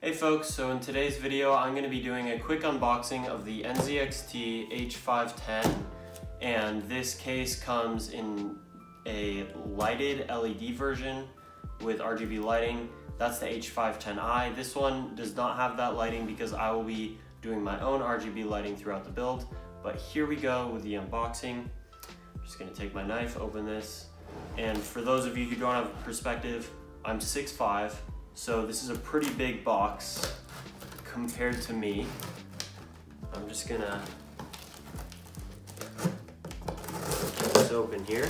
Hey folks, so in today's video I'm going to be doing a quick unboxing of the NZXT H510, and this case comes in a lighted LED version with RGB lighting. That's the H510i. This one does not have that lighting because I will be doing my own RGB lighting throughout the build. But here we go with the unboxing. I'm just going to take my knife, open this, and for those of you who don't have perspective, I'm 6'5", so this is a pretty big box compared to me. I'm just gonna get this open here.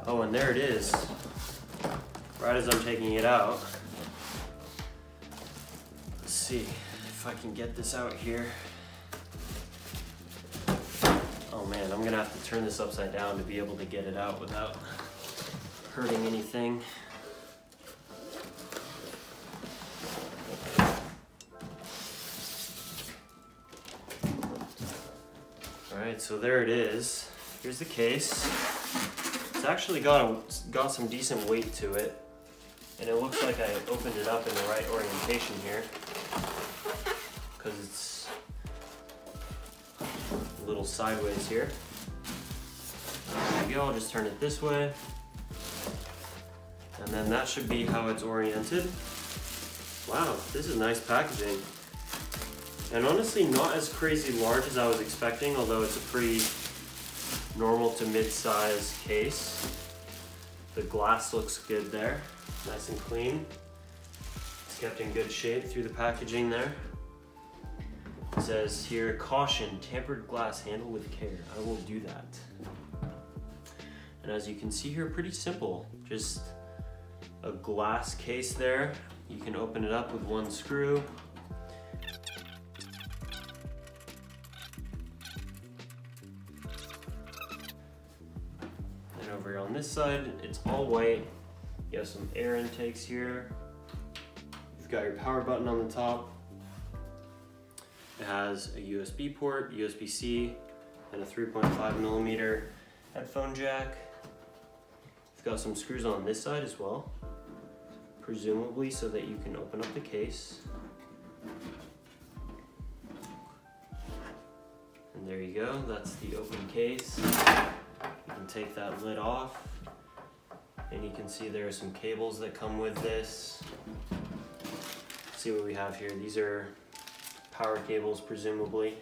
Oh, and there it is, right as I'm taking it out. Let's see if I can get this out here. Oh man, I'm gonna have to turn this upside down to be able to get it out without hurting anything. Alright, so there it is. Here's the case. It's actually got some decent weight to it, and it looks like I opened it up in the right orientation here, because it's a little sideways here. There we go, I'll just turn it this way. And then that should be how it's oriented. Wow, this is nice packaging. And honestly, not as crazy large as I was expecting, although it's a pretty normal to mid-size case. The glass looks good there, nice and clean. It's kept in good shape through the packaging there. It says here, caution, tampered glass, handle with care. I will do that. And as you can see here, pretty simple. Just a glass case there. You can open it up with one screw. And over here on this side, it's all white. You have some air intakes here. You've got your power button on the top. It has a USB port, USB-C, and a 3.5mm headphone jack. You've got some screws on this side as well, presumably so that you can open up the case. And there you go, that's the open case. You can take that lid off, and you can see there are some cables that come with this. Let's see what we have here. These are power cables, presumably.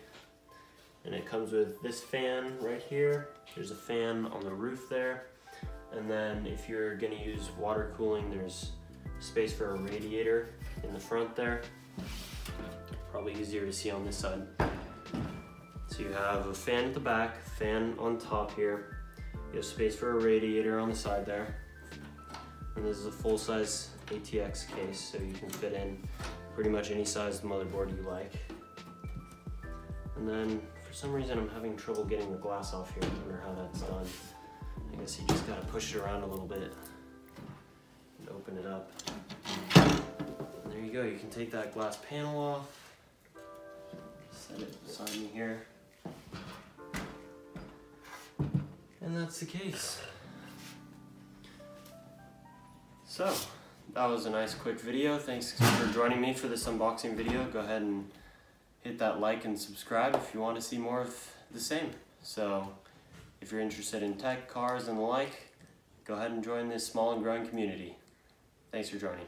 And it comes with this fan right here. There's a fan on the roof there. And then if you're gonna use water cooling, there's space for a radiator in the front there. Probably easier to see on this side. So you have a fan at the back, fan on top here. You have space for a radiator on the side there. And this is a full-size ATX case, so you can fit in pretty much any size motherboard you like. And then for some reason I'm having trouble getting the glass off here. I wonder how that's done. I guess you just gotta push it around a little bit and open it up. And there you go, you can take that glass panel off, set it beside me here, and that's the case. So, that was a nice quick video. Thanks for joining me for this unboxing video. Go ahead and hit that like and subscribe if you want to see more of the same. So, if you're interested in tech, cars, and the like, go ahead and join this small and growing community. Thanks for joining.